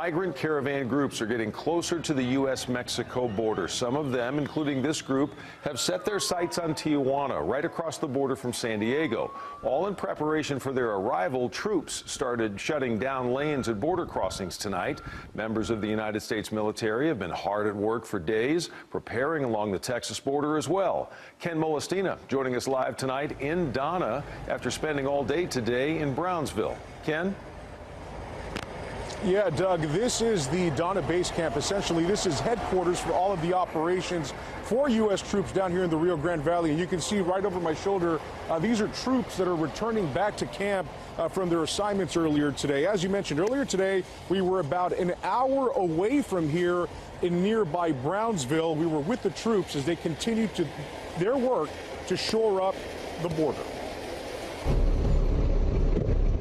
migrant caravan groups are getting closer to the U.S.-Mexico border. Some of them, including this group, have set their sights on Tijuana, right across the border from San Diego. All in preparation for their arrival, troops started shutting down lanes at border crossings tonight. Members of the United States military have been hard at work for days, preparing along the Texas border as well. Ken Molestina joining us live tonight in Donna after spending all day today in Brownsville. Ken? Yeah, Doug, this is the Donna base camp. Essentially, this is headquarters for all of the operations for U.S. troops down here in the Rio Grande Valley. And you can see right over my shoulder, these are troops that are returning back to camp from their assignments earlier today. As you mentioned earlier today, we were about an hour away from here in nearby Brownsville. We were with the troops as they continued to their work to shore up the border.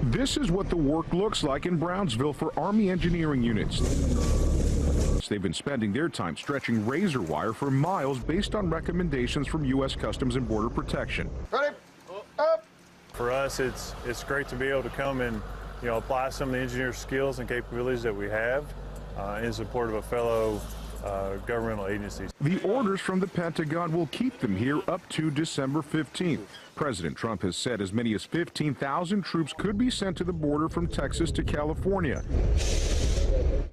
This is what the work looks like in Brownsville for Army engineering units. They've been spending their time stretching razor wire for miles based on recommendations from U.S. Customs and Border Protection. Ready? Up. For us, it's great to be able to come and apply some of the engineer skills and capabilities that we have in support of a fellow governmental agencies. The orders from the Pentagon will keep them here up to December 15th. President Trump has said as many as 15,000 troops could be sent to the border from Texas to California.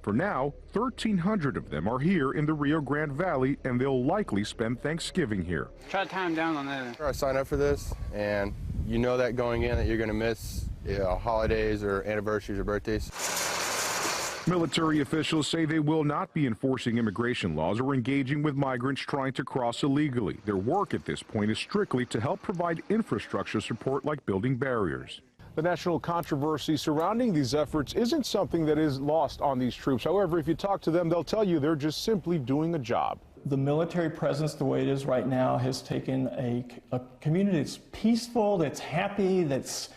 For now, 1,300 of them are here in the Rio Grande Valley, and they'll likely spend Thanksgiving here. Try to time down on that. I signed up for this, and you know that going in that you're going to miss holidays or anniversaries or birthdays. Military officials say they will not be enforcing immigration laws or engaging with migrants trying to cross illegally. Their work at this point is strictly to help provide infrastructure support like building barriers. The national controversy surrounding these efforts isn't something that is lost on these troops. However, if you talk to them, they'll tell you they're just simply doing a job. The military presence, the way it is right now, has taken a community that's peaceful, that's happy, that's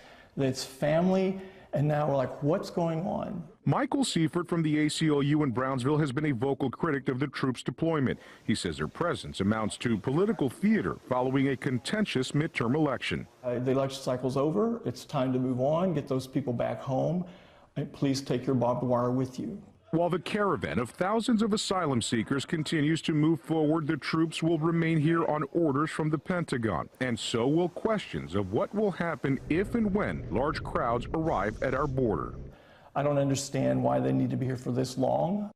family, and now we're like, what's going on? Michael Seifert from the ACLU in Brownsville has been a vocal critic of the troops' deployment. He says their presence amounts to political theater following a contentious midterm election. The election cycle's over. It's time to move on, get those people back home, and please take your barbed wire with you. While the caravan of thousands of asylum seekers continues to move forward, the troops will remain here on orders from the Pentagon, and so will questions of what will happen if and when large crowds arrive at our border. I don't understand why they need to be here for this long.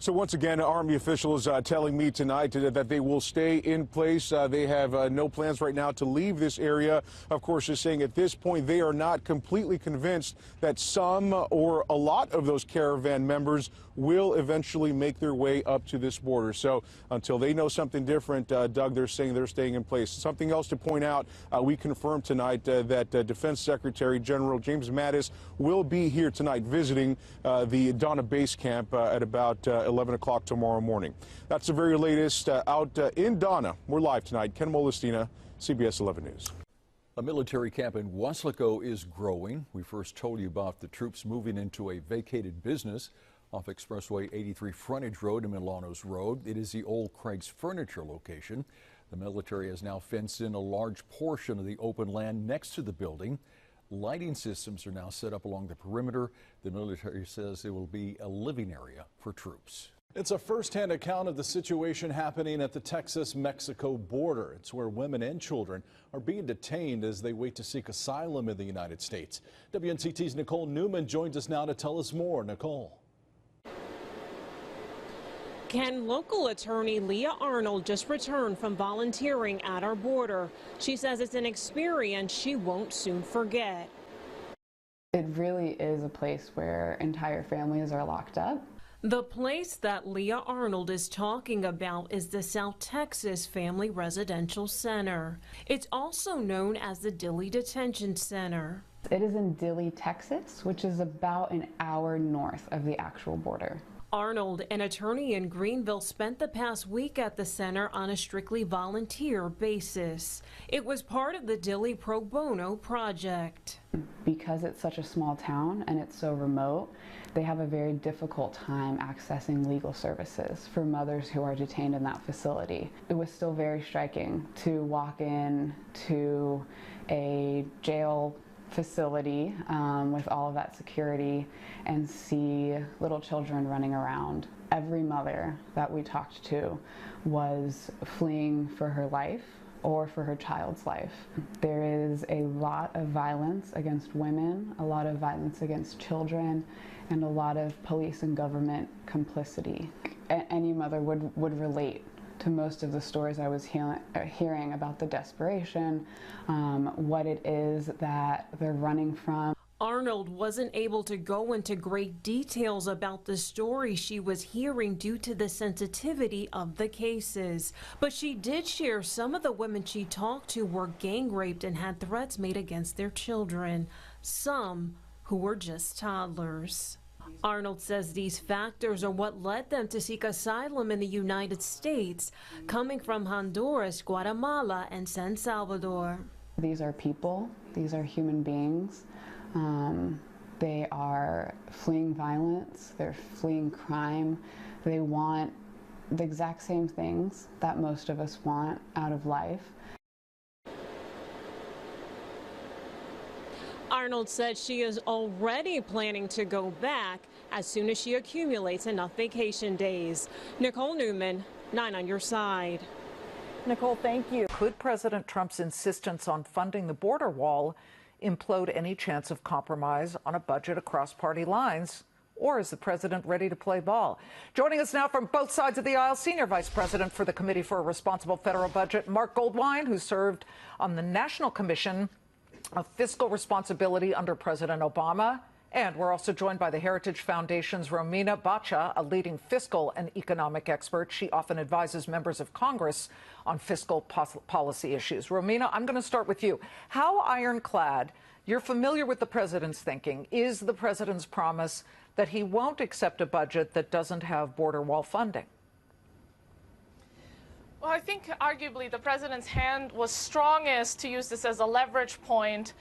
So once again, Army officials telling me tonight that they will stay in place. They have no plans right now to leave this area. Of course, just saying at this point, they are not completely convinced that some or a lot of those caravan members will eventually make their way up to this border. So until they know something different, Doug, they're saying they're staying in place. Something else to point out, we confirmed tonight that Defense Secretary General James Mattis will be here tonight visiting the Donna base camp at about 11 o'clock tomorrow morning. That's the very latest out in Donna. We're live tonight. Ken Molestina, CBS 11 News. A military camp in Weslaco is growing. We first told you about the troops moving into a vacated business off Expressway 83 Frontage Road and Milanos Road. It is the old Craig's Furniture location. The military has now fenced in a large portion of the open land next to the building. Lighting systems are now set up along the perimeter. The military says it will be a living area for troops. It's a first-hand account of the situation happening at the Texas-Mexico border. It's where women and children are being detained as they wait to seek asylum in the United States. WNCT's Nicole Newman joins us now to tell us more. Nicole. Ken, local attorney Leah Arnold just returned from volunteering at our border. She says it's an experience she won't soon forget. It really is a place where entire families are locked up. The place that Leah Arnold is talking about is the South Texas Family Residential Center. It's also known as the Dilley Detention Center. It is in Dilley, Texas, which is about an hour north of the actual border. Arnold, an attorney in Greenville, spent the past week at the center on a strictly volunteer basis. It was part of the Dilley Pro Bono project. Because it's such a small town and it's so remote, they have a very difficult time accessing legal services for mothers who are detained in that facility. It was still very striking to walk in to a jail facility with all of that security and see little children running around. Every mother that we talked to was fleeing for her life or for her child's life. There is a lot of violence against women, a lot of violence against children, and a lot of police and government complicity. Any mother would relate to most of the stories I was hearing about the desperation, what it is that they're running from. Arnold wasn't able to go into great details about the story she was hearing due to the sensitivity of the cases, but she did share some of the women she talked to were gang raped and had threats made against their children, some who were just toddlers. Arnold says these factors are what led them to seek asylum in the United States, coming from Honduras, Guatemala, and San Salvador. These are people, these are human beings. They are fleeing violence, they're fleeing crime. They want the exact same things that most of us want out of life. Arnold said she is already planning to go back as soon as she accumulates enough vacation days. Nicole Newman, 9 on your side. Nicole, thank you. Could President Trump's insistence on funding the border wall implode any chance of compromise on a budget across party lines? Or is the president ready to play ball? Joining us now from both sides of the aisle, Senior Vice President for the Committee for a Responsible Federal Budget, Mark Goldwein, who served on the National Commission of Fiscal Responsibility under President Obama. And we're also joined by the Heritage Foundation's Romina Bacha, a leading fiscal and economic expert. She often advises members of Congress on fiscal policy issues. Romina, I'm going to start with you. How ironclad, you're familiar with the president's thinking, is the president's promise that he won't accept a budget that doesn't have border wall funding? Well, I think arguably the president's hand was strongest to use this as a leverage point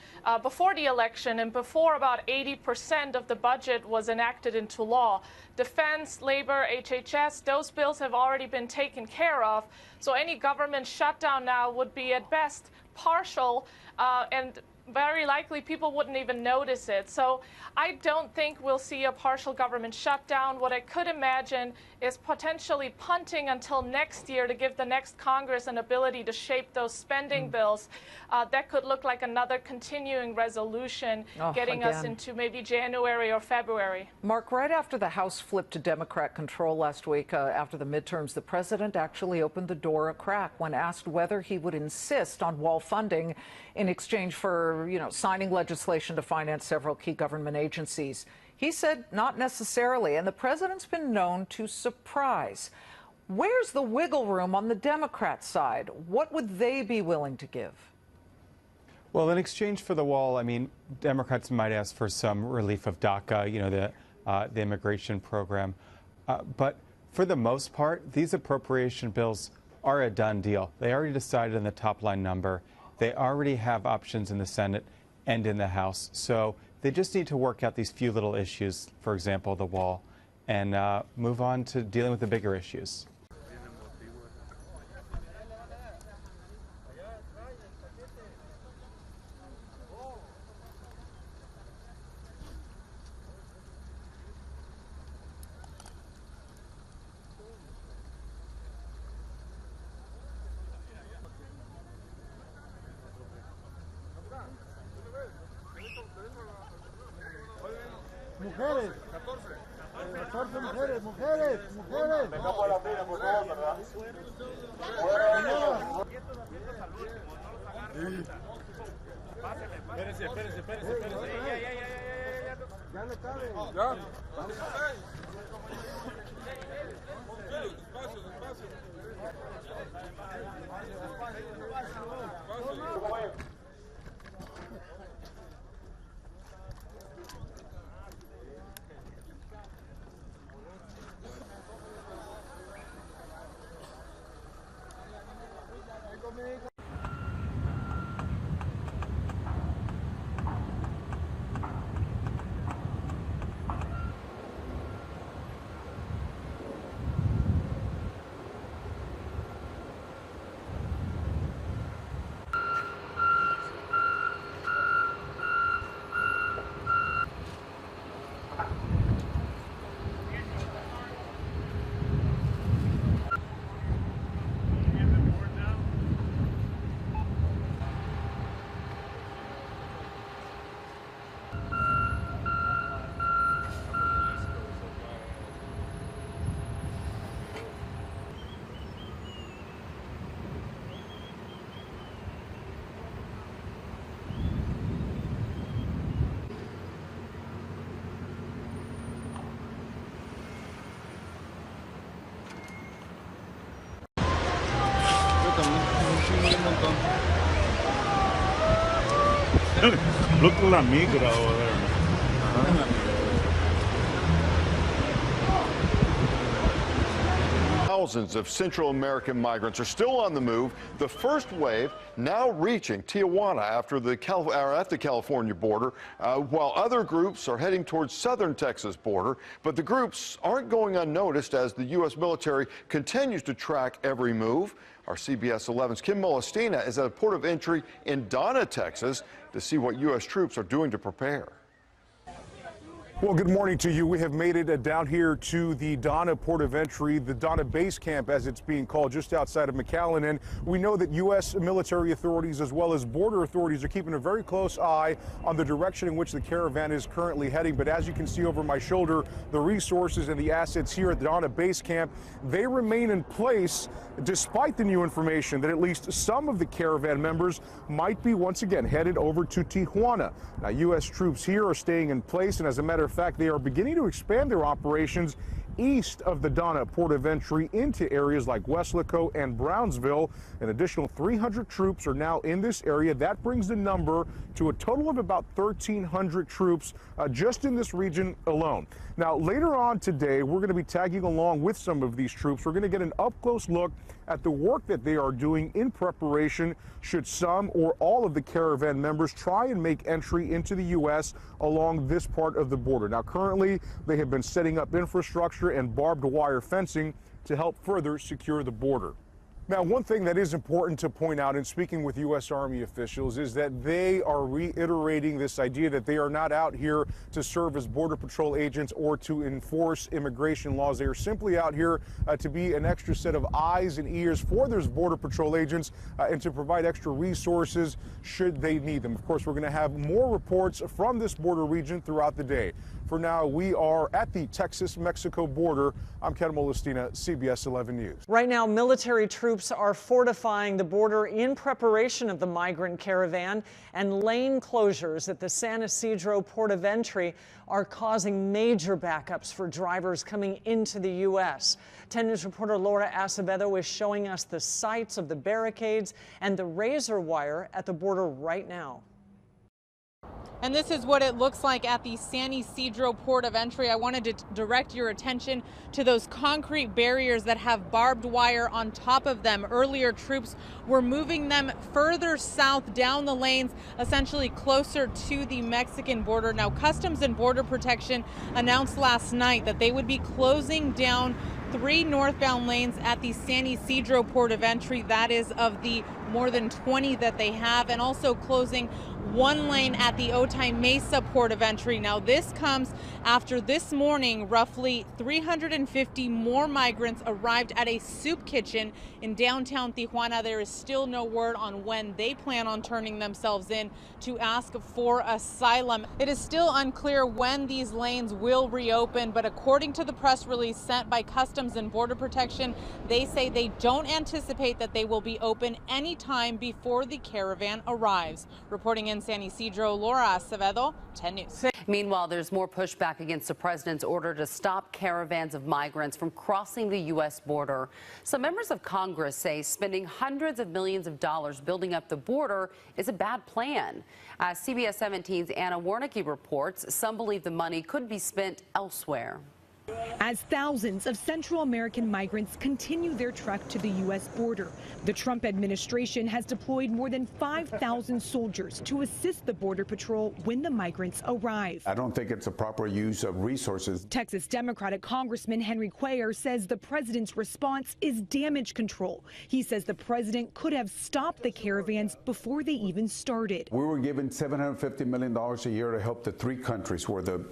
before the election and before about 80% of the budget was enacted into law. Defense, labor, HHS, those bills have already been taken care of. So any government shutdown now would be at best partial and very likely people wouldn't even notice it. So I don't think we'll see a partial government shutdown. What I could imagine is potentially punting until next year to give the next Congress an ability to shape those spending bills. That could look like another continuing resolution getting us into maybe January or February. Mark, right after the House flipped to Democrat control last week after the midterms, the president actually opened the door a crack when asked whether he would insist on wall funding in exchange for, signing legislation to finance several key government agencies. He said not necessarily, and the president's been known to surprise. Where's the wiggle room on the Democrat side? What would they be willing to give? Well, in exchange for the wall, Democrats might ask for some relief of DACA, the immigration program. But for the most part, these appropriation bills are a done deal. They already decided on the top line number. They already have options in the Senate and in the House. So they just need to work out these few little issues, for example, the wall, and move on to dealing with the bigger issues. Mujeres, 14 mujeres, mujeres. Venga por la fila, por favor, ¿verdad? Espérese. Ya le cabe. Ya. Look at la migra over there. Thousands of Central American migrants are still on the move. The first wave now reaching Tijuana at the California border, while other groups are heading towards southern Texas border. But the groups aren't going unnoticed as the U.S. military continues to track every move. Our CBS 11's Kim Molestina is at a port of entry in Donna, Texas, to see what U.S. troops are doing to prepare. Well, good morning to you. We have made it down here to the Donna port of entry, the Donna base camp as it's being called, just outside of McAllen. And we know that U.S. military authorities as well as border authorities are keeping a very close eye on the direction in which the caravan is currently heading. But as you can see over my shoulder, the resources and the assets here at the Donna base camp, they remain in place despite the new information that at least some of the caravan members might be once again headed over to Tijuana. Now, U.S. troops here are staying in place, and as a matter of fact, they are beginning to expand their operations east of the Donna port of entry into areas like Weslaco and Brownsville. An additional 300 troops are now in this area. That brings the number to a total of about 1,300 troops just in this region alone. Now, later on today, we're going to be tagging along with some of these troops. We're going to get an up-close look at the work that they are doing in preparation should some or all of the caravan members try and make entry into the U.S. along this part of the border. Now, currently, they have been setting up infrastructure and barbed wire fencing to help further secure the border. Now, one thing that is important to point out in speaking with U.S. Army officials is that they are reiterating this idea that they are not out here to serve as Border Patrol agents or to enforce immigration laws. They are simply out here to be an extra set of eyes and ears for those Border Patrol agents and to provide extra resources should they need them. Of course, we're going to have more reports from this border region throughout the day. For now, we are at the Texas-Mexico border. I'm Ken Molestina, CBS 11 News. Right now, military troops are fortifying the border in preparation of the migrant caravan, and lane closures at the San Isidro port of entry are causing major backups for drivers coming into the U.S. 10 News reporter Laura Acevedo is showing us the sites of the barricades and the razor wire at the border right now. And this is what it looks like at the San Isidro port of entry. I wanted to direct your attention to those concrete barriers that have barbed wire on top of them. Earlier, troops were moving them further south down the lanes, essentially closer to the Mexican border. Now, Customs and Border Protection announced last night that they would be closing down 3 northbound lanes at the San Isidro port of entry. That is of the more than 20 that they have, and also closing 1 lane at the Otay Mesa port of entry. Now, this comes after this morning, roughly 350 more migrants arrived at a soup kitchen in downtown Tijuana. There is still no word on when they plan on turning themselves in to ask for asylum. It is still unclear when these lanes will reopen, but according to the press release sent by Customs and Border Protection, they say they don't anticipate that they will be open anytime before the caravan arrives. Reporting in San Isidro, Laura Acevedo, 10 News. Meanwhile, there's more pushback against the president's order to stop caravans of migrants from crossing the U.S. border. Some members of Congress say spending hundreds of millions of dollars building up the border is a bad plan. As CBS 17's Anna Warnicki reports, some believe the money could be spent elsewhere. As thousands of Central American migrants continue their trek to the U.S. border, the Trump administration has deployed more than 5,000 soldiers to assist the Border Patrol when the migrants arrive. I don't think it's a proper use of resources. Texas Democratic Congressman Henry Cuellar says the president's response is damage control. He says the president could have stopped the caravans before they even started. We were given $750 million a year to help the 3 countries where the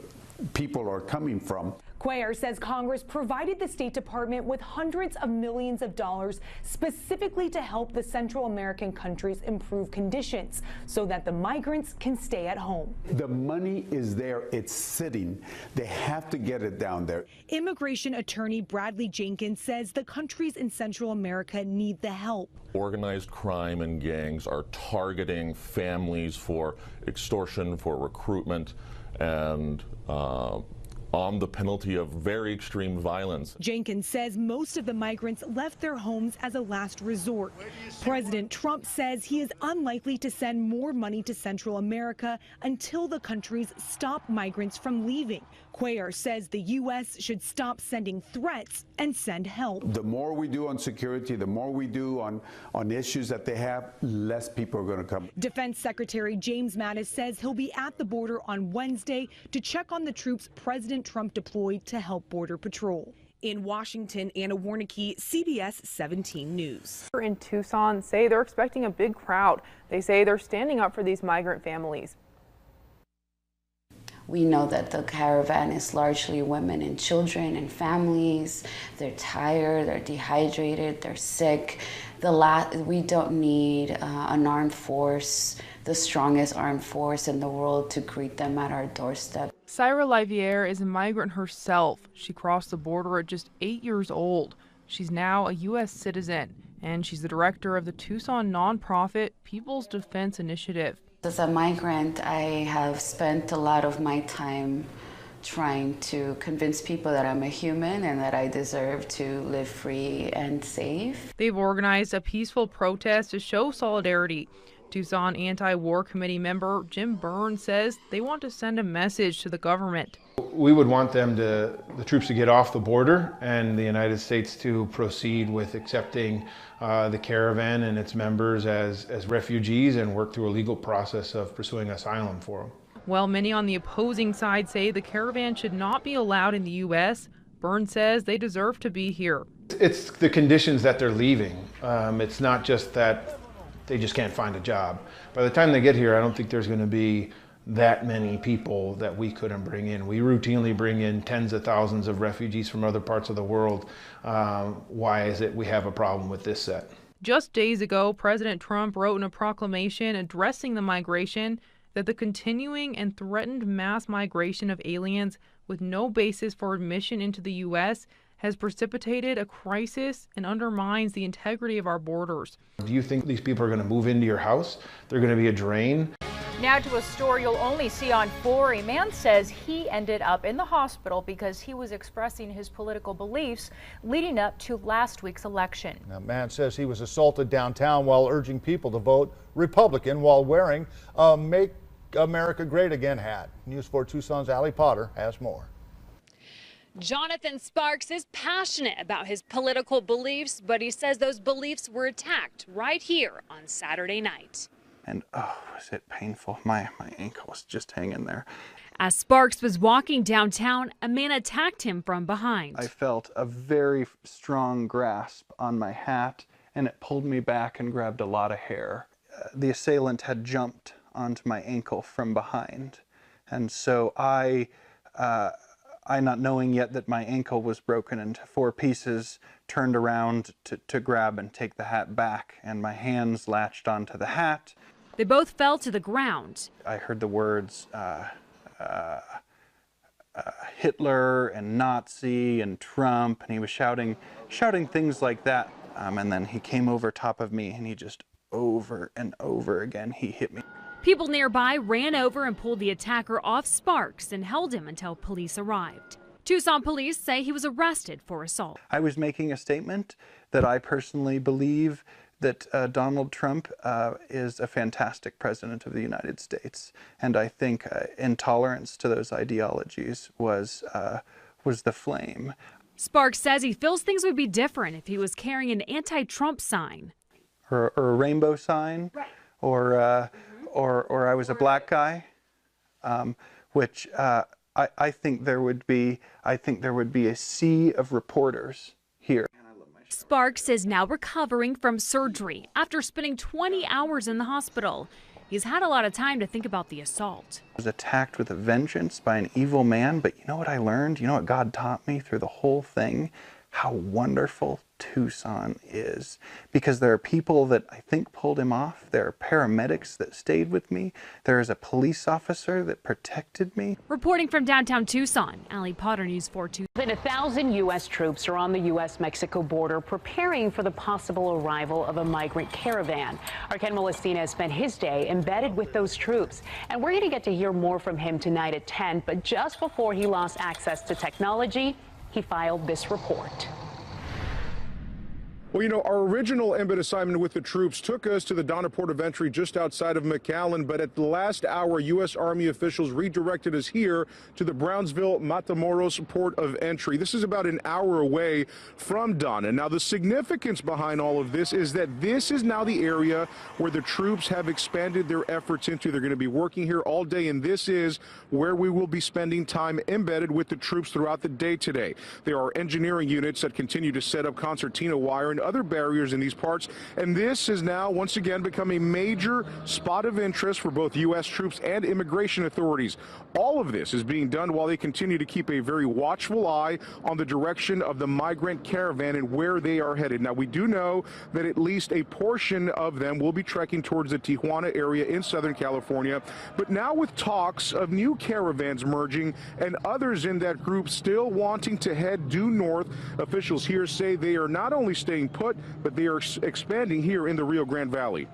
people are coming from. Cuellar says Congress provided the State Department with hundreds of millions of dollars specifically to help the Central American countries improve conditions so that the migrants can stay at home. The money is there. It's sitting. They have to get it down there. Immigration attorney Bradley Jenkins says the countries in Central America need the help. Organized crime and gangs are targeting families for extortion, for recruitment, and on the penalty of very extreme violence. Jenkins says most of the migrants left their homes as a last resort. President Trump says he is unlikely to send more money to Central America until the countries stop migrants from leaving. Cuellar says the U.S. should stop sending threats and send help. The more we do on security, the more we do on issues that they have, less people are going to come. Defense Secretary James Mattis says he'll be at the border on Wednesday to check on the troops President Trump deployed to help Border Patrol. In Washington, Anna Warnicki, CBS 17 News. In Tucson say they're expecting a big crowd. They say they're standing up for these migrant families. We know that the caravan is largely women and children and families. They're tired, they're dehydrated, they're sick. We don't need an armed force, the strongest armed force in the world, to greet them at our doorstep. Syra Liviere is a migrant herself. She crossed the border at just 8 years old. She's now a U.S. citizen, and she's the director of the Tucson nonprofit People's Defense Initiative. As a migrant, I have spent a lot of my time trying to convince people that I'm a human and that I deserve to live free and safe. They've organized a peaceful protest to show solidarity. Tucson Anti-War Committee member Jim Byrne says they want to send a message to the government. We would want the troops to get off the border and the United States to proceed with accepting the caravan and its members as refugees and work through a legal process of pursuing asylum for them. While many on the opposing side say the caravan should not be allowed in the U.S., Byrne says they deserve to be here. It's the conditions that they're leaving. It's not just that they just can't find a job. By the time they get here, I don't think there's going to be that many people that we couldn't bring in. We routinely bring in tens of thousands of refugees from other parts of the world. Why is it we have a problem with this set? Just days ago, President Trump wrote in a proclamation addressing the migration that the continuing and threatened mass migration of aliens with no basis for admission into the U.S. has precipitated a crisis and undermines the integrity of our borders. Do you think these people are going to move into your house? They're going to be a drain? Now to a story you'll only see on 4. A man says he ended up in the hospital because he was expressing his political beliefs leading up to last week's election. A man says he was assaulted downtown while urging people to vote Republican while wearing a Make America Great Again hat. News 4 Tucson's Allie Potter has more. Jonathan Sparks is passionate about his political beliefs, but he says those beliefs were attacked right here on Saturday night. And oh, was it painful. My ankle was just hanging there. As Sparks was walking downtown, a man attacked him from behind. I felt a very strong grasp on my hat, and it pulled me back and grabbed a lot of hair. The assailant had jumped onto my ankle from behind, and so I not knowing yet that my ankle was broken into 4 pieces, turned around to grab and take the hat back, and my hands latched onto the hat. They both fell to the ground. I heard the words Hitler and Nazi and Trump, and he was shouting things like that. And then he came over top of me, and he just over and over again, he hit me. People nearby ran over and pulled the attacker off Sparks and held him until police arrived. Tucson police say he was arrested for assault. I was making a statement that I personally believe that Donald Trump is a fantastic president of the United States, and I think intolerance to those ideologies was the flame. Sparks says he feels things would be different if he was carrying an anti-Trump sign. Or a rainbow sign, right. Or I was a black guy, which I think there would be a sea of reporters here. Sparks is now recovering from surgery after spending 20 hours in the hospital. He's had a lot of time to think about the assault. I was attacked with a vengeance by an evil man, but you know what I learned? You know what God taught me through the whole thing? How wonderful Tucson is. Because there are people that I think pulled him off. There are paramedics that stayed with me. There is a police officer that protected me. Reporting from downtown Tucson, Allie Potter, News 4 Tucson. More than 1,000 U.S. troops are on the U.S.-Mexico border preparing for the possible arrival of a migrant caravan. Our Ken Molestina has spent his day embedded with those troops, and we're going to get to hear more from him tonight at 10. But just before he lost access to technology, he filed this report. Well, you know, our original embed assignment with the troops took us to the Donna port of entry just outside of McAllen, but at the last hour, U.S. Army officials redirected us here to the Brownsville Matamoros port of entry. This is about an hour away from Donna. Now, the significance behind all of this is that this is now the area where the troops have expanded their efforts into. They're going to be working here all day, and this is where we will be spending time embedded with the troops throughout the day today. There are engineering units that continue to set up concertina wire and other barriers in these parts, and this has now once again become a major spot of interest for both U.S. troops and immigration authorities. All of this is being done while they continue to keep a very watchful eye on the direction of the migrant caravan and where they are headed. Now, we do know that at least a portion of them will be trekking towards the Tijuana area in Southern California, but now with talks of new caravans merging and others in that group still wanting to head due north, officials here say they are not only staying put, but they are expanding here in the Rio Grande Valley.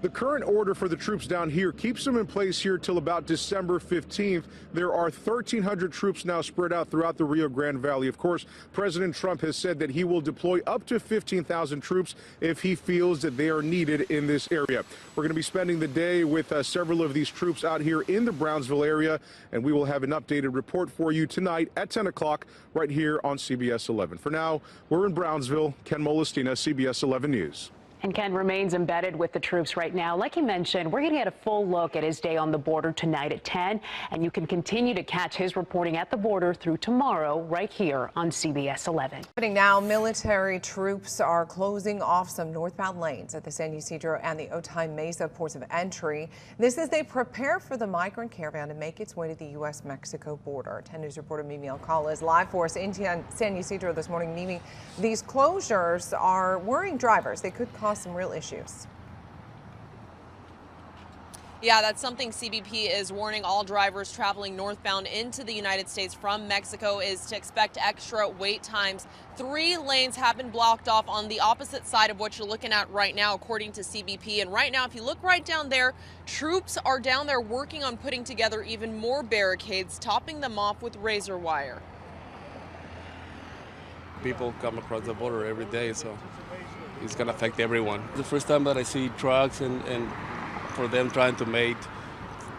The current order for the troops down here keeps them in place here till about December 15th. There are 1,300 troops now spread out throughout the Rio Grande Valley. Of course, President Trump has said that he will deploy up to 15,000 troops if he feels that they are needed in this area. We're going to be spending the day with several of these troops out here in the Brownsville area, and we will have an updated report for you tonight at 10 o'clock right here on CBS 11. For now, we're in Brownsville. Ken Molestina, CBS 11 News. And Ken remains embedded with the troops right now. Like he mentioned, we're going to get a full look at his day on the border tonight at 10, and you can continue to catch his reporting at the border through tomorrow right here on CBS 11. Now, military troops are closing off some northbound lanes at the San Ysidro and the Otay Mesa ports of entry. This as they prepare for the migrant caravan to make its way to the U.S.-Mexico border. 10 News reporter Mimi Alcala is live for us in San Ysidro this morning. Mimi, these closures are worrying drivers. They could cause some real issues. Yeah, that's something CBP is warning all drivers traveling northbound into the United States from Mexico is to expect extra wait times. 3 lanes have been blocked off on the opposite side of what you're looking at right now, according to CBP. And right now, if you look right down there, troops are down there working on putting together even more barricades, topping them off with razor wire. People come across the border every day, so it's going to affect everyone. The first time that I see trucks and for them trying to make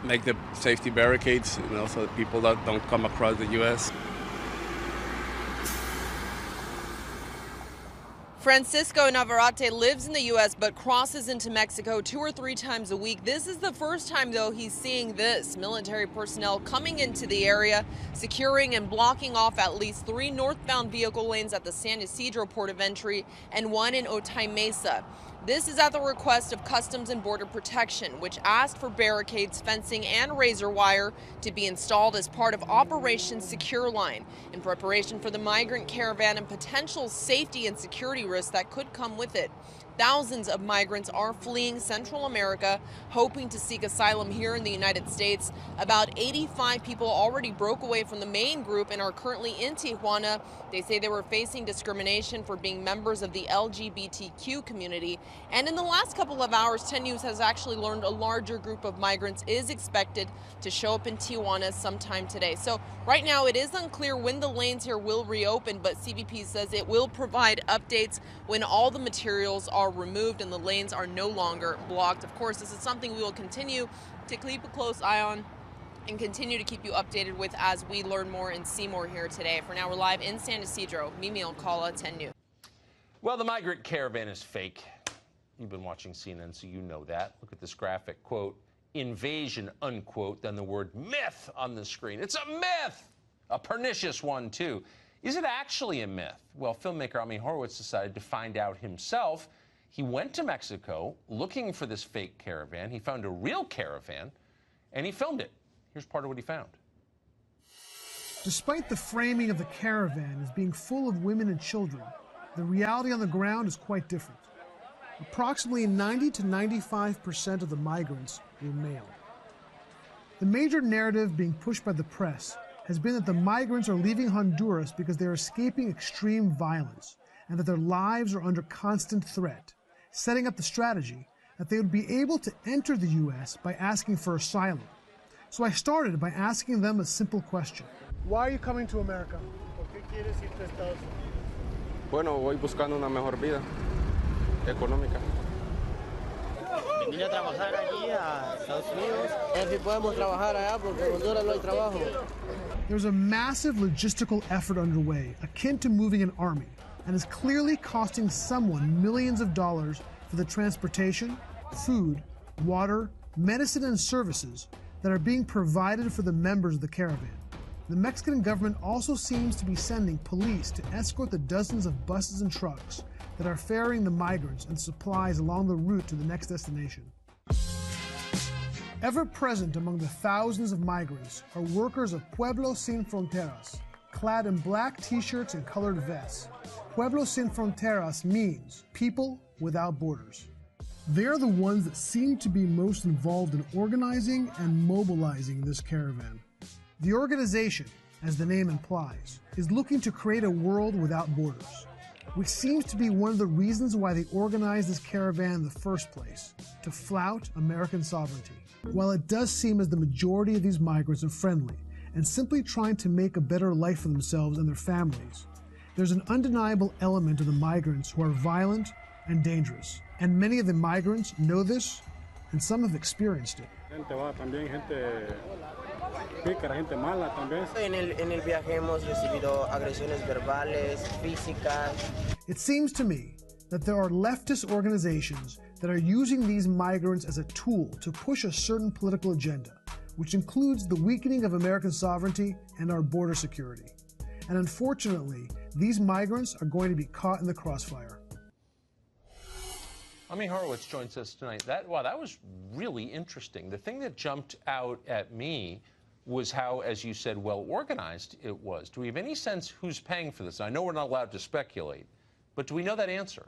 the safety barricades, you know, so that people that don't come across the U.S. Francisco Navarrete lives in the U.S. but crosses into Mexico 2 or 3 times a week. This is the first time, though, he's seeing this. Military personnel coming into the area, securing and blocking off at least 3 northbound vehicle lanes at the San Ysidro port of entry and 1 in Otay Mesa. This is at the request of Customs and Border Protection, which asked for barricades, fencing, and razor wire to be installed as part of Operation Secure Line in preparation for the migrant caravan and potential safety and security risks that could come with it. Thousands of migrants are fleeing Central America, hoping to seek asylum here in the United States. About 85 people already broke away from the main group and are currently in Tijuana. They say they were facing discrimination for being members of the LGBTQ community. And in the last couple of hours, 10 News has actually learned a larger group of migrants is expected to show up in Tijuana sometime today. So right now it is unclear when the lanes here will reopen, but CBP says it will provide updates when all the materials are removed and the lanes are no longer blocked. Of course, this is something we will continue to keep a close eye on and continue to keep you updated with as we learn more and see more here today. For now, we're live in San Ysidro. Mimi Alcala, 10 News. Well, the migrant caravan is fake. You've been watching CNN, so you know that. Look at this graphic, quote, invasion, unquote, then the word myth on the screen. It's a myth, a pernicious one, too. Is it actually a myth? Well, filmmaker Ami Horowitz decided to find out himself. He went to Mexico looking for this fake caravan. He found a real caravan, and he filmed it. Here's part of what he found. Despite the framing of the caravan as being full of women and children, the reality on the ground is quite different. Approximately 90 to 95% of the migrants were male. The major narrative being pushed by the press has been that the migrants are leaving Honduras because they're escaping extreme violence and that their lives are under constant threat, setting up the strategy that they would be able to enter the U.S. by asking for asylum. So I started by asking them a simple question. Why are you coming to America? Bueno, voy buscando una mejor vida económica. Vine a trabajar allí a Estados Unidos. A ver si podemos trabajar allá porque en Honduras no hay trabajo. There's a massive logistical effort underway, akin to moving an army, and is clearly costing someone millions of dollars for the transportation, food, water, medicine, and services that are being provided for the members of the caravan. The Mexican government also seems to be sending police to escort the dozens of buses and trucks that are ferrying the migrants and supplies along the route to the next destination. Ever present among the thousands of migrants are workers of Pueblos Sin Fronteras, clad in black t-shirts and colored vests. Pueblos Sin Fronteras means people without borders. They're the ones that seem to be most involved in organizing and mobilizing this caravan. The organization, as the name implies, is looking to create a world without borders, which seems to be one of the reasons why they organized this caravan in the first place, to flout American sovereignty. While it does seem as the majority of these migrants are friendly and simply trying to make a better life for themselves and their families, there's an undeniable element of the migrants who are violent and dangerous. And many of the migrants know this, and some have experienced it. En el viaje hemos recibido agresiones verbales, físicas. It seems to me that there are leftist organizations that are using these migrants as a tool to push a certain political agenda, which includes the weakening of American sovereignty and our border security. And unfortunately, these migrants are going to be caught in the crossfire. Ami Horowitz joins us tonight. That was really interesting. The thing that jumped out at me was how, as you said, well organized it was. Do we have any sense who's paying for this? I know we're not allowed to speculate, but do we know that answer?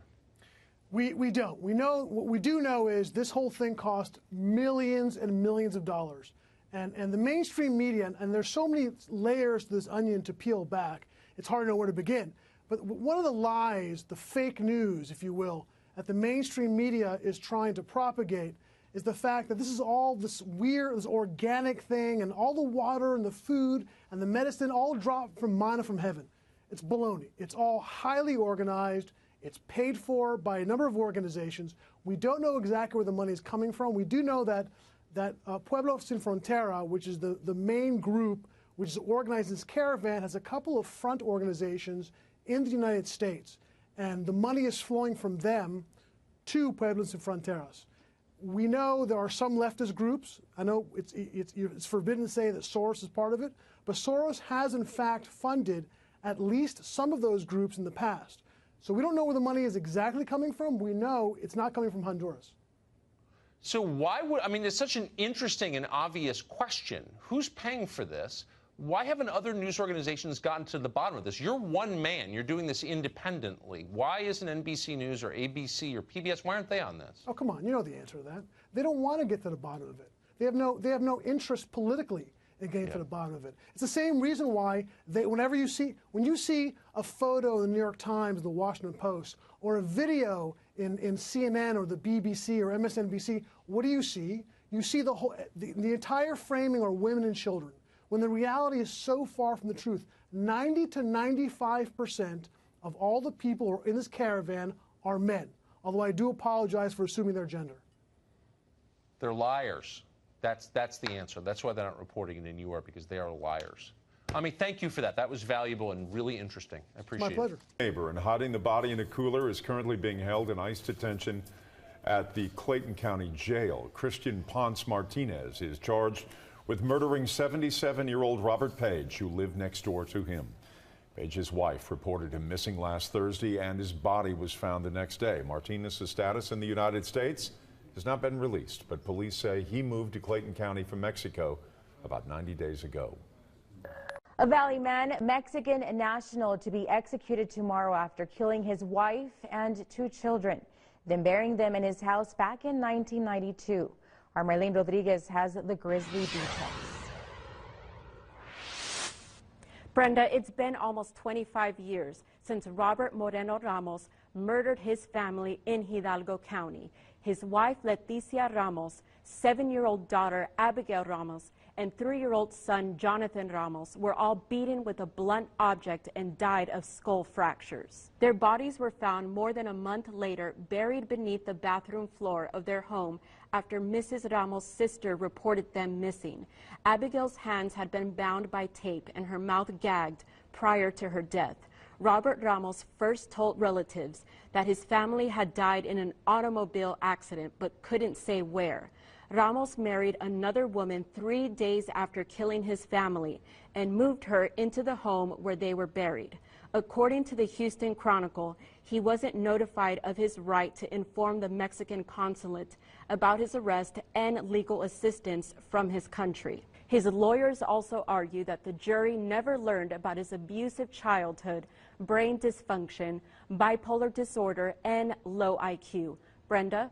We don't. What we do know is this whole thing cost millions and millions of dollars. And the mainstream media, and there's so many layers to this onion to peel back, it's hard to know where to begin. But one of the lies, the fake news, if you will, that the mainstream media is trying to propagate is the fact that this is all this weird, this organic thing, and all the water and the food and the medicine all dropped from manna from heaven. It's baloney. It's all highly organized. It's paid for by a number of organizations. We don't know exactly where the money is coming from. We do know that Pueblos Sin Frontera, which is the main group which is organizing this caravan, has a couple of front organizations in the United States. And the money is flowing from them to Pueblos Sin Fronteras. We know there are some leftist groups. I know it's forbidden to say that Soros is part of it, but Soros has in fact funded at least some of those groups in the past. So we don't know where the money is exactly coming from. We know it's not coming from Honduras. So why would, I mean, it's such an interesting and obvious question. Who's paying for this? Why haven't other news organizations gotten to the bottom of this? You're one man. You're doing this independently. Why isn't NBC News or ABC or PBS, why aren't they on this? Oh, come on. You know the answer to that. They don't want to get to the bottom of it. They have no interest politically in getting to the bottom of it. It's the same reason why when you see a photo in the New York Times, the Washington Post, or a video in CNN or the BBC or MSNBC, what do you see? You see the entire framing are women and children, when the reality is so far from the truth. 90 to 95% of all the people who are in this caravan are men, although I do apologize for assuming their gender. They're liars. That's the answer. That's why they're not reporting it in New York, because they are liars. I mean, thank you for that. That was valuable and really interesting. I appreciate it. My pleasure. Neighbor and hiding the body in a cooler is currently being held in ICE detention at the Clayton County Jail. Christian Ponce Martinez is charged with murdering 77-year-old Robert Page, who lived next door to him. Page's wife reported him missing last Thursday, and his body was found the next day. Martinez's status in the United States has not been released, but police say he moved to Clayton County from Mexico about 90 days ago. A Valley man, Mexican national, to be executed tomorrow after killing his wife and 2 children, then burying them in his house back in 1992. Our Marlene Rodriguez has the grisly details. Brenda, it's been almost 25 years since Robert Moreno Ramos murdered his family in Hidalgo County. His wife, Leticia Ramos, 7-year-old daughter, Abigail Ramos, and 3-year-old son, Jonathan Ramos, were all beaten with a blunt object and died of skull fractures. Their bodies were found more than a month later, buried beneath the bathroom floor of their home after Mrs. Ramos' sister reported them missing. Abigail's hands had been bound by tape and her mouth gagged prior to her death. Robert Ramos first told relatives that his family had died in an automobile accident but couldn't say where. Ramos married another woman 3 days after killing his family and moved her into the home where they were buried. According to the Houston Chronicle, he wasn't notified of his right to inform the Mexican consulate about his arrest and legal assistance from his country. His lawyers also argue that the jury never learned about his abusive childhood, brain dysfunction, bipolar disorder, and low IQ. Brenda?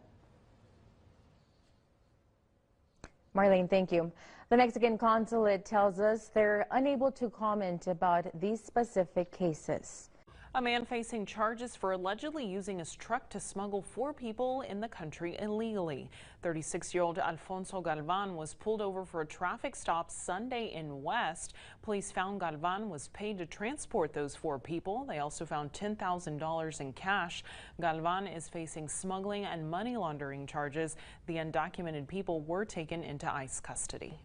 Marlene, thank you. The Mexican consulate tells us they're unable to comment about these specific cases. A man facing charges for allegedly using his truck to smuggle 4 people in the country illegally. 36-year-old Alfonso Galvan was pulled over for a traffic stop Sunday in West. Police found Galvan was paid to transport those 4 people. They also found $10,000 in cash. Galvan is facing smuggling and money laundering charges. The undocumented people were taken into ICE custody.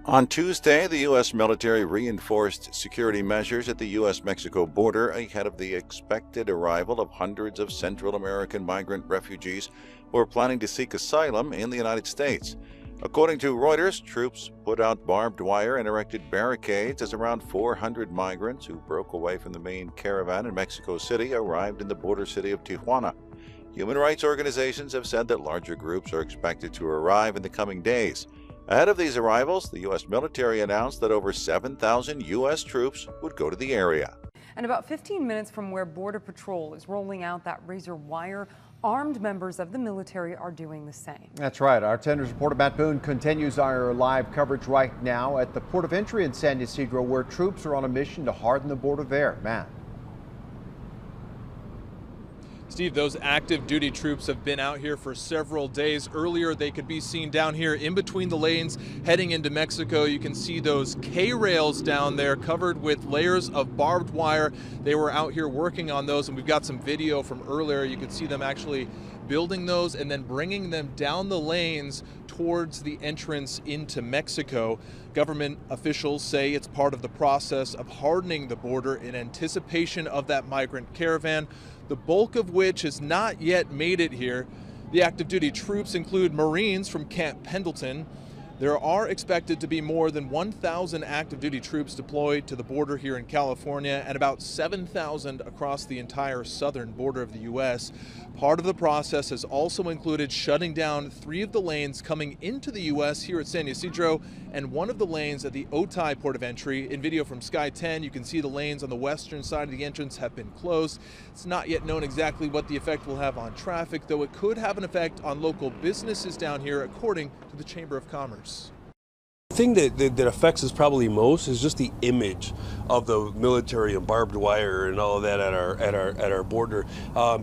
On Tuesday, the U.S. military reinforced security measures at the U.S.-Mexico border ahead of the expected arrival of hundreds of Central American migrant refugees who are planning to seek asylum in the United States. According to Reuters, troops put out barbed wire and erected barricades as around 400 migrants who broke away from the main caravan in Mexico City arrived in the border city of Tijuana. Human rights organizations have said that larger groups are expected to arrive in the coming days. Ahead of these arrivals, the U.S. military announced that over 7,000 U.S. troops would go to the area. And about 15 minutes from where Border Patrol is rolling out that razor wire, armed members of the military are doing the same. That's right. Our 10 News reporter Matt Boone continues our live coverage right now at the port of entry in San Ysidro, where troops are on a mission to harden the border there. Matt. Steve, those active duty troops have been out here for several days. Earlier, they could be seen down here in between the lanes heading into Mexico. You can see those K-rails down there covered with layers of barbed wire. They were out here working on those, and we've got some video from earlier. You could see them actually building those and then bringing them down the lanes towards the entrance into Mexico. Government officials say it's part of the process of hardening the border in anticipation of that migrant caravan, the bulk of which has not yet made it here. The active duty troops include Marines from Camp Pendleton. There are expected to be more than 1,000 active duty troops deployed to the border here in California and about 7,000 across the entire southern border of the U.S. Part of the process has also included shutting down 3 of the lanes coming into the U.S. here at San Ysidro and 1 of the lanes at the Otay port of entry. In video from Sky 10, you can see the lanes on the western side of the entrance have been closed. It's not yet known exactly what the effect will have on traffic, though it could have an effect on local businesses down here, according to the Chamber of Commerce. The thing that affects us probably most is just the image of the military and barbed wire and all of that at our border,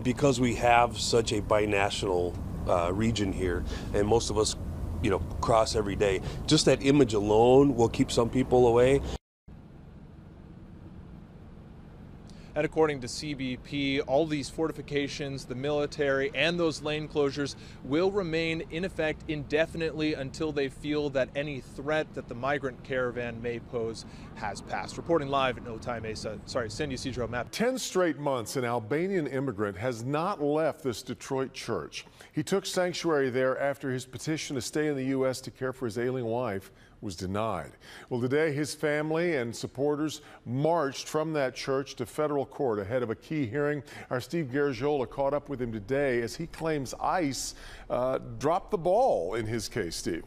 because we have such a binational region here, and most of us, cross every day. Just that image alone will keep some people away. And according to CBP, all these fortifications, the military, and those lane closures will remain in effect indefinitely until they feel that any threat that the migrant caravan may pose has passed. Reporting live at Otay Mesa, San Ysidro, Map. 10 straight months, an Albanian immigrant has not left this Detroit church. He took sanctuary there after his petition to stay in the U.S. to care for his ailing wife was denied. Well, today his family and supporters marched from that church to federal court ahead of a key hearing. Our Steve Garagiola caught up with him today as he claims ICE dropped the ball in his case. Steve.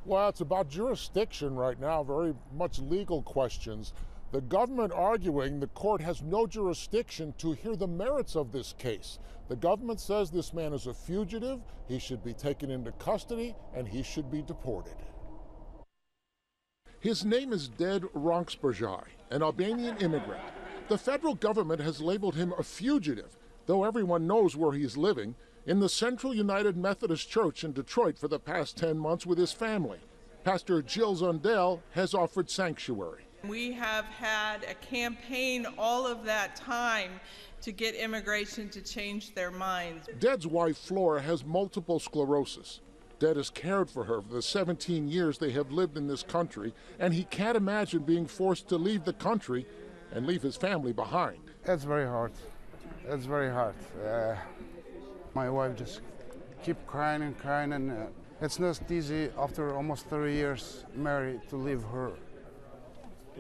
Well, it's about jurisdiction right now, very much legal questions. The government arguing the court has no jurisdiction to hear the merits of this case. The government says this man is a fugitive, he should be taken into custody, and he should be deported. His name is Deter Migrant, an Albanian immigrant. The federal government has labeled him a fugitive, though everyone knows where he's living, in the Central United Methodist Church in Detroit for the past 10 months with his family. Pastor Jill Zundell has offered sanctuary. We have had a campaign all of that time to get immigration to change their minds. Ded's wife, Flora, has multiple sclerosis. Ded has cared for her for the 17 years they have lived in this country, and he can't imagine being forced to leave the country and leave his family behind. It's very hard. It's very hard. My wife just keep crying and crying, and it's not easy after almost 30 years married to leave her,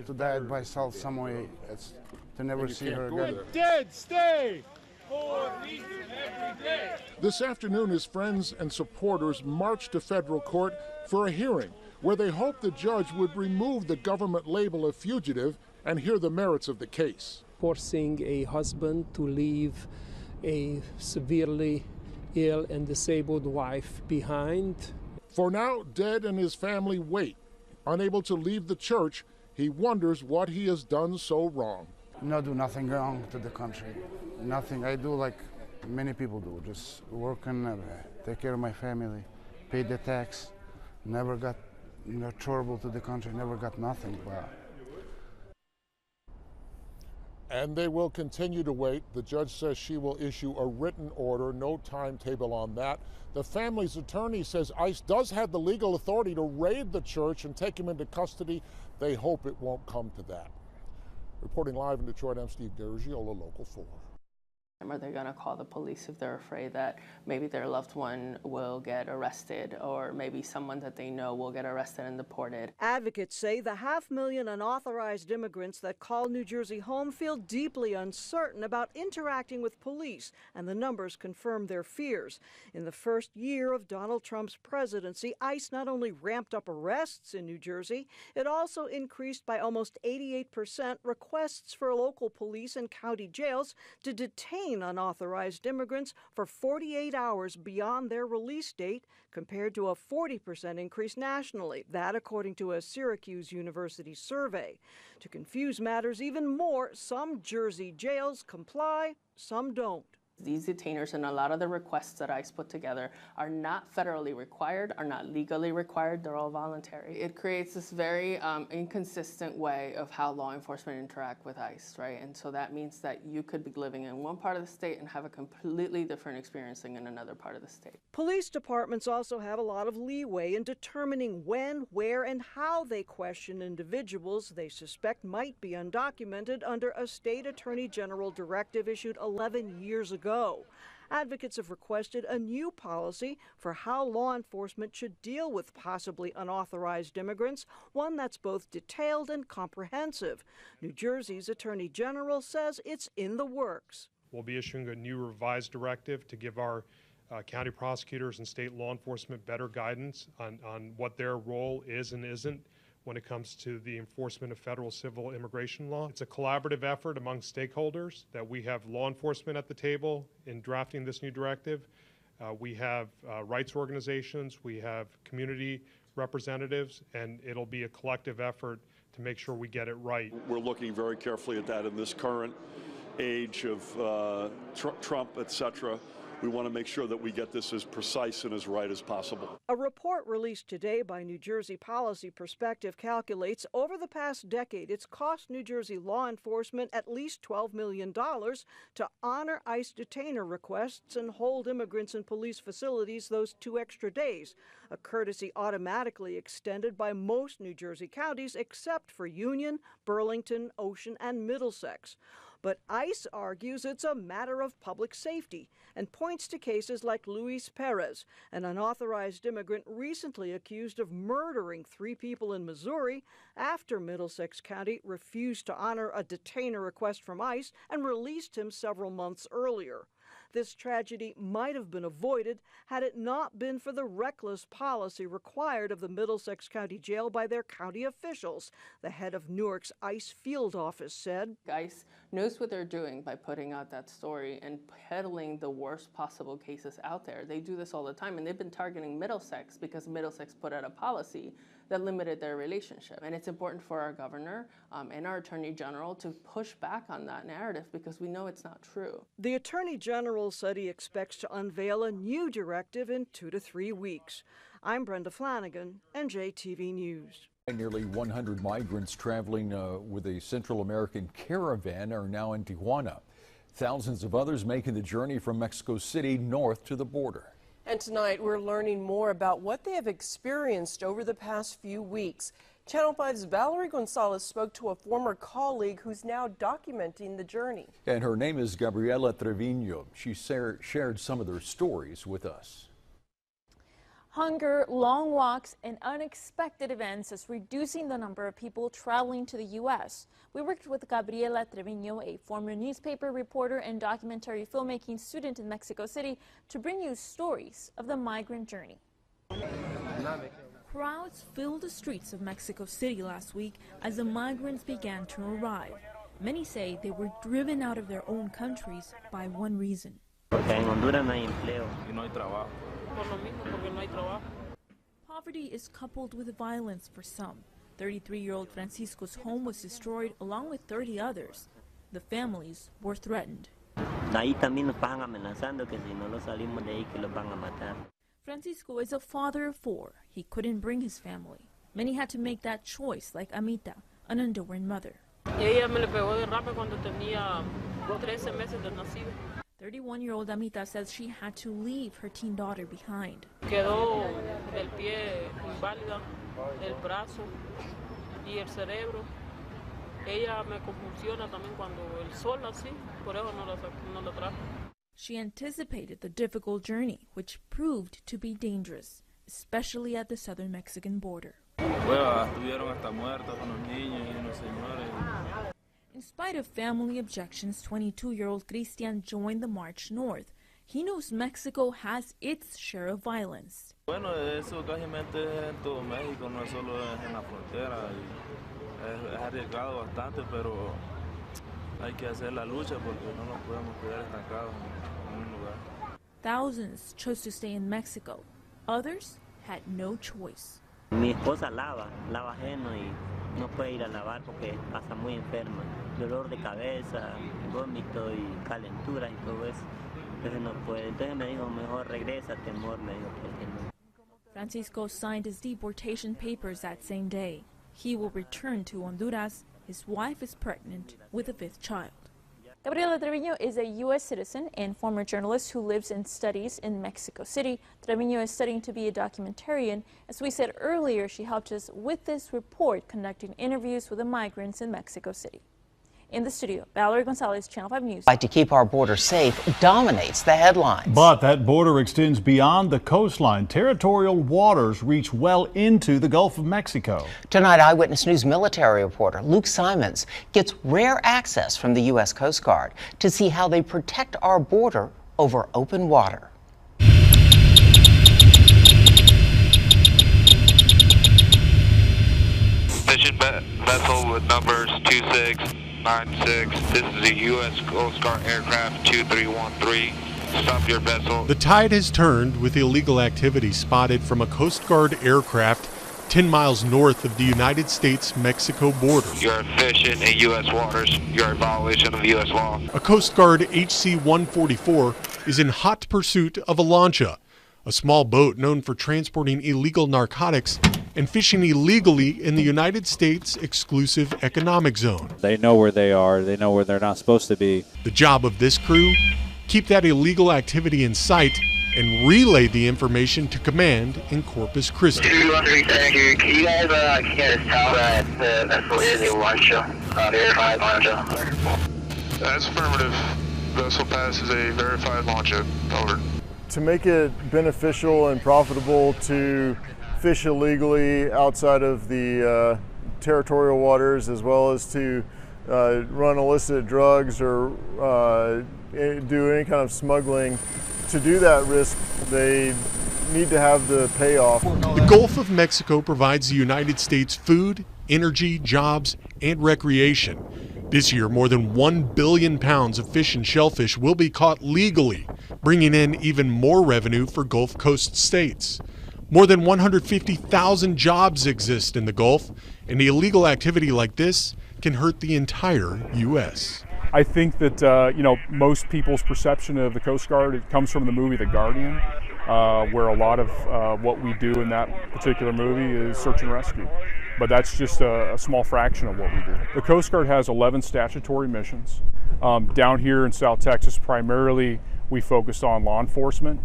to die by herself some way. It's to never see her again. Dead, stay! Every day. This afternoon, his friends and supporters marched to federal court for a hearing where they hoped the judge would remove the government label of fugitive and hear the merits of the case. Forcing a husband to leave a severely ill and disabled wife behind. For now, Ded and his family wait. Unable to leave the church, he wonders what he has done so wrong. Not do nothing wrong to the country. Nothing. I do like many people do, just work and take care of my family, pay the tax, never got trouble to the country, never got nothing. Wow. And they will continue to wait. The judge says she will issue a written order, no timetable on that. The family's attorney says ICE does have the legal authority to raid the church and take him into custody. They hope it won't come to that. Reporting live in Detroit, I'm Steve Garagiola, Local 4. Are they going to call the police if they're afraid that maybe their loved one will get arrested, or maybe someone that they know will get arrested and deported? Advocates say the 500,000 unauthorized immigrants that call New Jersey home feel deeply uncertain about interacting with police, and the numbers confirm their fears. In the first year of Donald Trump's presidency, ICE not only ramped up arrests in New Jersey, it also increased by almost 88% requests for local police and county jails to detain unauthorized immigrants for 48 hours beyond their release date, compared to a 40% increase nationally. That, according to a Syracuse University survey. To confuse matters even more, some Jersey jails comply, some don't. These detainers and a lot of the requests that ICE put together are not federally required, are not legally required, they're all voluntary. It creates this very inconsistent way of how law enforcement interact with ICE, right? And so that means that you could be living in one part of the state and have a completely different experience in another part of the state. Police departments also have a lot of leeway in determining when, where, and how they question individuals they suspect might be undocumented under a state attorney general directive issued 11 years ago. Advocates have requested a new policy for how law enforcement should deal with possibly unauthorized immigrants, one that's both detailed and comprehensive. New Jersey's Attorney General says it's in the works. We'll be issuing a new revised directive to give our county prosecutors and state law enforcement better guidance on what their role is and isn't when it comes to the enforcement of federal civil immigration law. It's a collaborative effort among stakeholders that we have law enforcement at the table in drafting this new directive. We have rights organizations, we have community representatives, and it'll be a collective effort to make sure we get it right. We're looking very carefully at that in this current age of Trump, et cetera. We want to make sure that we get this as precise and as right as possible. A report released today by New Jersey Policy Perspective calculates over the past decade it's cost New Jersey law enforcement at least $12 million to honor ICE detainer requests and hold immigrants in police facilities those 2 extra days, a courtesy automatically extended by most New Jersey counties except for Union, Burlington, Ocean, and Middlesex. But ICE argues it's a matter of public safety and points to cases like Luis Perez, an unauthorized immigrant recently accused of murdering 3 people in Missouri after Middlesex County refused to honor a detainer request from ICE and released him several months earlier. this tragedy might have been avoided had it not been for the reckless policy required of the Middlesex County Jail by their county officials. The head of Newark's ICE field office said, ICE knows what they're doing by putting out that story and peddling the worst possible cases out there. They do this all the time, and they've been targeting Middlesex because Middlesex put out a policy that limited their relationship. And it's important for our governor and our attorney general to push back on that narrative because we know it's not true. The attorney general said he expects to unveil a new directive in 2 to 3 weeks. I'm Brenda Flanagan, NJTV News. Nearly 100 migrants traveling with a Central American caravan are now in Tijuana. Thousands of others making the journey from Mexico City north to the border. And tonight we're learning more about what they have experienced over the past few weeks. Channel 5's Valerie Gonzalez spoke to a former colleague who's now documenting the journey. And her name is Gabriela Trevino. She shared some of their stories with us. Hunger, long walks, and unexpected events is reducing the number of people traveling to the U.S. We worked with Gabriela Trevino, a former newspaper reporter and documentary filmmaking student in Mexico City, to bring you stories of the migrant journey. Crowds filled the streets of Mexico City last week as the migrants began to arrive. Many say they were driven out of their own countries by one reason. Poverty is coupled with violence for some. 33-year-old Francisco's home was destroyed along with 30 others. The families were threatened. Francisco is a father of 4. He couldn't bring his family. Many had to make that choice, like Amita, an underweight mother. 31-year-old Amita says she had to leave her teen daughter behind. Quedó el pie inválida, el brazo y el cerebro. Ella me convulsiona también cuando el sol así, por eso no la trajo. She anticipated the difficult journey, which proved to be dangerous, especially at the southern Mexican border. In spite of family objections, 22-year-old Cristian joined the march north. He knows Mexico has its share of violence. Bueno, eso casualmente es en todo México, no es solo en la frontera. Es arriesgado bastante, pero hay que hacer la lucha porque no nos podemos quedar estancados en un lugar. Thousands chose to stay in Mexico. Others had no choice. Mi esposa lava ajeno y no puede ir a lavar porque pasa muy enferma. Dolor de cabeza, vómito y calentura y todo eso. Entonces no puede. Entonces me dijo, mejor regresa, temor, me dijo que no. Francisco signed his deportation papers that same day. He will return to Honduras. His wife is pregnant with a 5th child. Gabriela Trevino is a U.S. citizen and former journalist who lives and studies in Mexico City. Trevino is studying to be a documentarian. As we said earlier, she helped us with this report, conducting interviews with the migrants in Mexico City. In the studio, Valerie Gonzalez, Channel 5 News. Fight to keep our border safe dominates the headlines. But that border extends beyond the coastline. Territorial waters reach well into the Gulf of Mexico. Tonight, Eyewitness News military reporter Luke Simons gets rare access from the U.S. Coast Guard to see how they protect our border over open water. Mission vessel with numbers 2696. This is a U.S. Coast Guard aircraft 2313. Stop your vessel. The tide has turned with illegal activity spotted from a Coast Guard aircraft 10 miles north of the United States-Mexico border. You're fishing in U.S. waters. You're in violation of U.S. law. A Coast Guard HC-144 is in hot pursuit of a lancha, a small boat known for transporting illegal narcotics and fishing illegally in the United States exclusive economic zone. They know where they are. They know where they're not supposed to be. The job of this crew? Keep that illegal activity in sight and relay the information to command in Corpus Christi. 213, can you guys tell that the vessel is a lancha, verified lancha? That's affirmative. Vessel pass is a verified lancha. Over. To make it beneficial and profitable to fish illegally outside of the territorial waters, as well as to run illicit drugs or do any kind of smuggling, to do that risk, they need to have the payoff. The Gulf of Mexico provides the United States food, energy, jobs, and recreation. This year, more than 1 billion pounds of fish and shellfish will be caught legally, bringing in even more revenue for Gulf Coast states. More than 150,000 jobs exist in the Gulf, and illegal activity like this can hurt the entire U.S. I think that most people's perception of the Coast Guard, it comes from the movie The Guardian, where a lot of what we do in that particular movie is search and rescue. But that's just a small fraction of what we do. The Coast Guard has 11 statutory missions. Down here in South Texas, primarily we focus on law enforcement,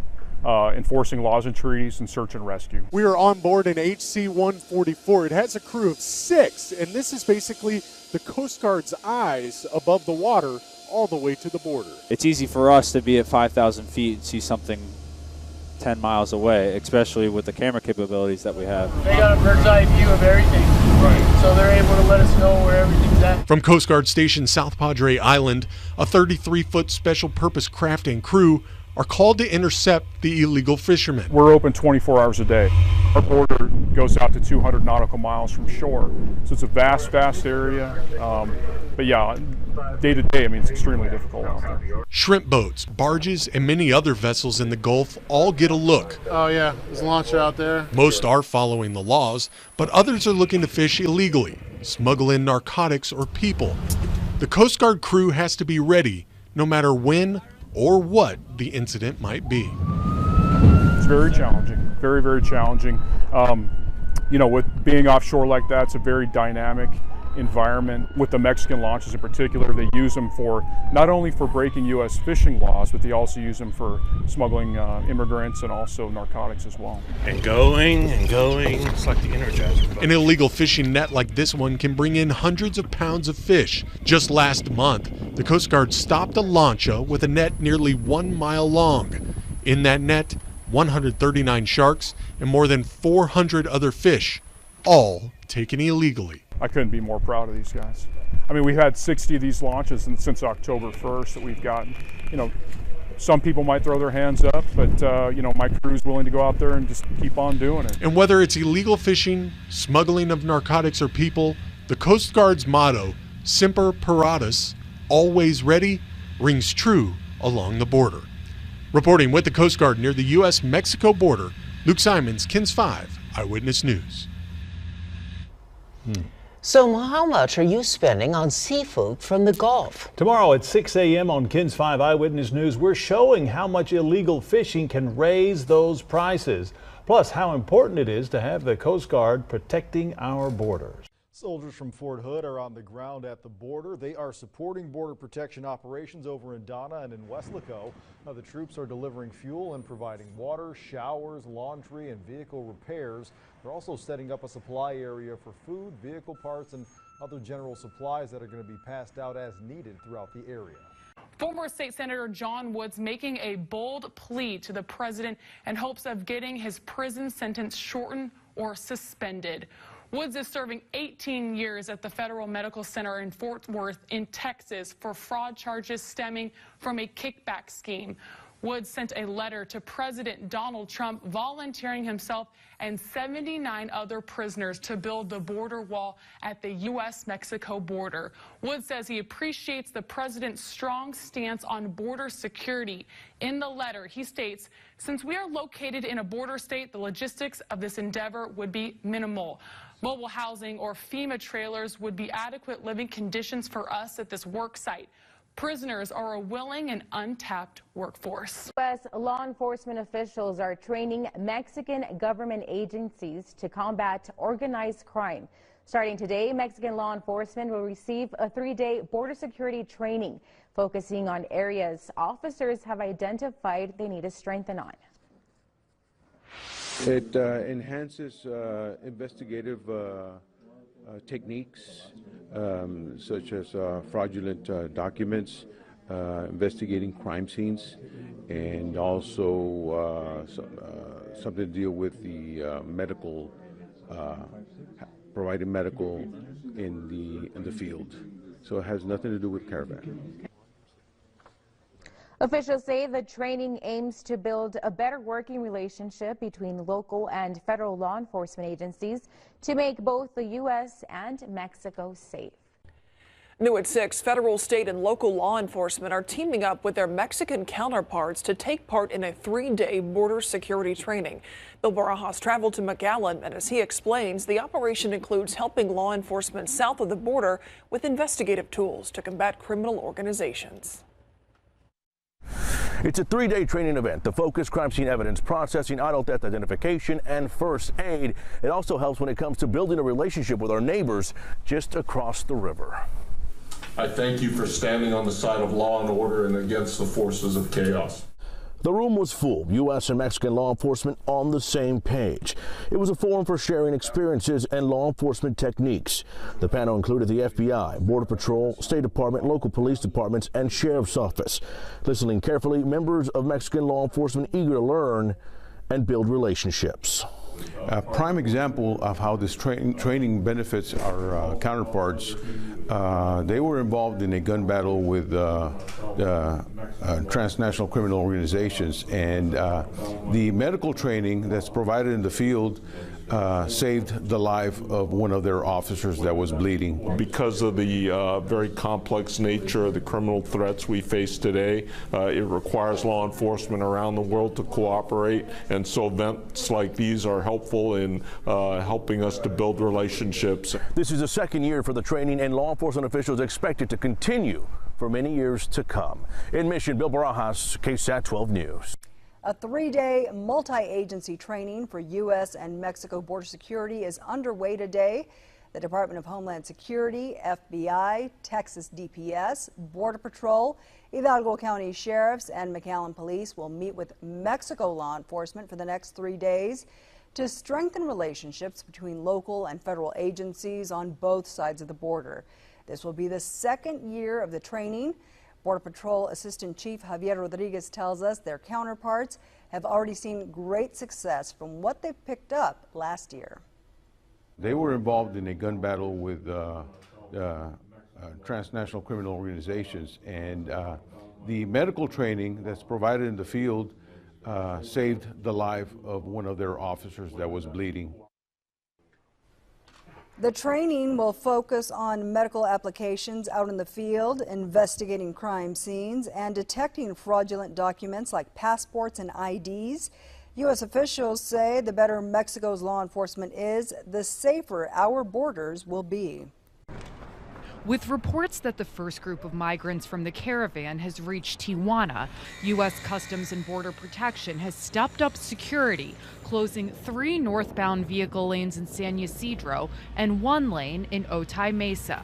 enforcing laws and treaties, and search and rescue. We are on board an HC-144. It has a crew of 6, and this is basically the Coast Guard's eyes above the water all the way to the border. It's easy for us to be at 5,000 feet and see something 10 miles away, especially with the camera capabilities that we have. They got a bird's eye view of everything, so they're able to let us know where everything's at. From Coast Guard Station South Padre Island, a 33-foot special purpose craft and crew are called to intercept the illegal fishermen. We're open 24 hours a day. Our border goes out to 200 nautical miles from shore, so it's a vast, vast area. But yeah, day to day, I mean, it's extremely difficult out there. Shrimp boats, barges, and many other vessels in the Gulf all get a look. Oh yeah, there's a launcher out there. Most are following the laws, but others are looking to fish illegally, smuggle in narcotics or people. The Coast Guard crew has to be ready, no matter when or what the incident might be. It's very challenging, very, very challenging. With being offshore like that, it's a very dynamic environment. With the Mexican launches in particular, they use them for not only for breaking U.S. fishing laws, but they also use them for smuggling immigrants and also narcotics as well. And going, it's like the Energizer. An illegal fishing net like this one can bring in hundreds of pounds of fish. Just last month, the Coast Guard stopped a lancha with a net nearly 1 mile long. In that net, 139 sharks and more than 400 other fish, all taken illegally. I couldn't be more proud of these guys. I mean, we've had 60 of these launches since October 1st that we've gotten. Some people might throw their hands up, but my crew's willing to go out there and just keep on doing it. And whether it's illegal fishing, smuggling of narcotics or people, the Coast Guard's motto, Semper Paratus, always ready, rings true along the border. Reporting with the Coast Guard near the U.S.-Mexico border, Luke Simons, KENS 5 Eyewitness News. So how much are you spending on seafood from the Gulf? Tomorrow at 6 a.m. on KENS 5 Eyewitness News, we're showing how much illegal fishing can raise those prices, plus how important it is to have the Coast Guard protecting our borders. Soldiers from Fort Hood are on the ground at the border. They are supporting border protection operations over in Donna and in Weslaco. Now, the troops are delivering fuel and providing water, showers, laundry, and vehicle repairs. They're also setting up a supply area for food, vehicle parts, and other general supplies that are going to be passed out as needed throughout the area. Former State Senator John Woods making a bold plea to the president in hopes of getting his prison sentence shortened or suspended. Woods is serving 18 years at the Federal Medical Center in Fort Worth in Texas for fraud charges stemming from a kickback scheme. Woods sent a letter to President Donald Trump volunteering himself and 79 other prisoners to build the border wall at the U.S.-Mexico border. Woods says he appreciates the president's strong stance on border security. In the letter, he states, "Since we are located in a border state, the logistics of this endeavor would be minimal. Mobile housing or FEMA trailers would be adequate living conditions for us at this work site. Prisoners are a willing and untapped workforce." U.S. law enforcement officials are training Mexican government agencies to combat organized crime. Starting today, Mexican law enforcement will receive a 3-day border security training, focusing on areas officers have identified they need to strengthen on. It enhances investigative techniques such as fraudulent documents, investigating crime scenes, and also something to deal with the medical, providing medical in the field. So it has nothing to do with Caravan. Officials say the training aims to build a better working relationship between local and federal law enforcement agencies to make both the U.S. and Mexico safe. New at 6, federal, state, and local law enforcement are teaming up with their Mexican counterparts to take part in a 3-day border security training. Bill Barajas traveled to McAllen, and as he explains, the operation includes helping law enforcement south of the border with investigative tools to combat criminal organizations. It's a 3-day training event. The focus: crime scene evidence processing, adult death identification, and first aid. It also helps when it comes to building a relationship with our neighbors just across the river. I thank you for standing on the side of law and order and against the forces of chaos. The room was full, U.S. and Mexican law enforcement on the same page. It was a forum for sharing experiences and law enforcement techniques. The panel included the FBI, Border Patrol, State Department, local police departments, and Sheriff's Office. Listening carefully, members of Mexican law enforcement eager to learn and build relationships. A prime example of how this training benefits our counterparts, they were involved in a gun battle with transnational criminal organizations, and the medical training that's provided in the field saved the life of one of their officers that was bleeding. Because of the very complex nature of the criminal threats we face today, it requires law enforcement around the world to cooperate, and so events like these are helpful in helping us to build relationships. This is the second year for the training, and law enforcement officials expect it to continue for many years to come. In Mission, Bill Barajas, KSAT 12 News. A 3-day multi-agency training for U.S. and Mexico border security is underway today. The Department of Homeland Security, FBI, Texas DPS, Border Patrol, Hidalgo County Sheriffs, and McAllen Police will meet with Mexico law enforcement for the next 3 days to strengthen relationships between local and federal agencies on both sides of the border. This will be the second year of the training. Border Patrol Assistant Chief Javier Rodriguez tells us their counterparts have already seen great success from what they picked up last year. They were involved in a gun battle with transnational criminal organizations, and the medical training that's provided in the field saved the life of one of their officers that was bleeding. The training will focus on medical applications out in the field, investigating crime scenes, and detecting fraudulent documents like passports and IDs. U.S. officials say the better Mexico's law enforcement is, the safer our borders will be. With reports that the first group of migrants from the Caravan has reached Tijuana, U.S. Customs and Border Protection has stepped up security, closing 3 northbound vehicle lanes in San Ysidro and 1 lane in Otay Mesa.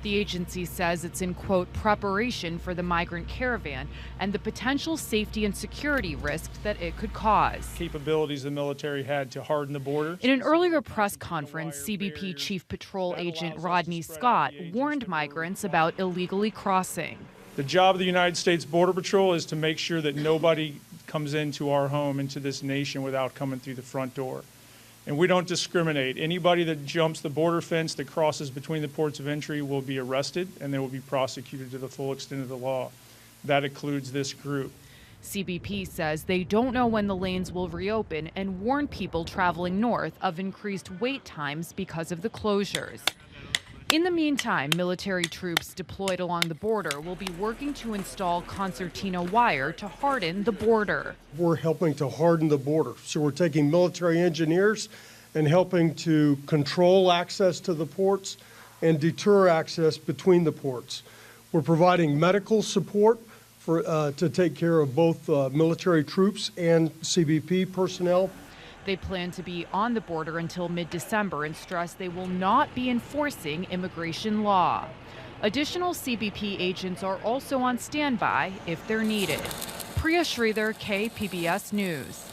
The agency says it's in, quote, preparation for the migrant caravan and the potential safety and security risk that it could cause. Capabilities the military had to harden the border. In an earlier press conference, CBP Chief Patrol Agent Rodney Scott warned migrants about illegally crossing. The job of the United States Border Patrol is to make sure that nobody comes into our home, into this nation, without coming through the front door. And we don't discriminate. Anybody that jumps the border fence, that crosses between the ports of entry, will be arrested and they will be prosecuted to the full extent of the law. That includes this group. CBP says they don't know when the lanes will reopen and warn people traveling north of increased wait times because of the closures. In the meantime, military troops deployed along the border will be working to install concertina wire to harden the border. We're helping to harden the border. So we're taking military engineers and helping to control access to the ports and deter access between the ports. We're providing medical support to take care of both military troops and CBP personnel. They plan to be on the border until mid-December and stress they will not be enforcing immigration law. Additional CBP agents are also on standby if they're needed. Priya Sridhar, KPBS News.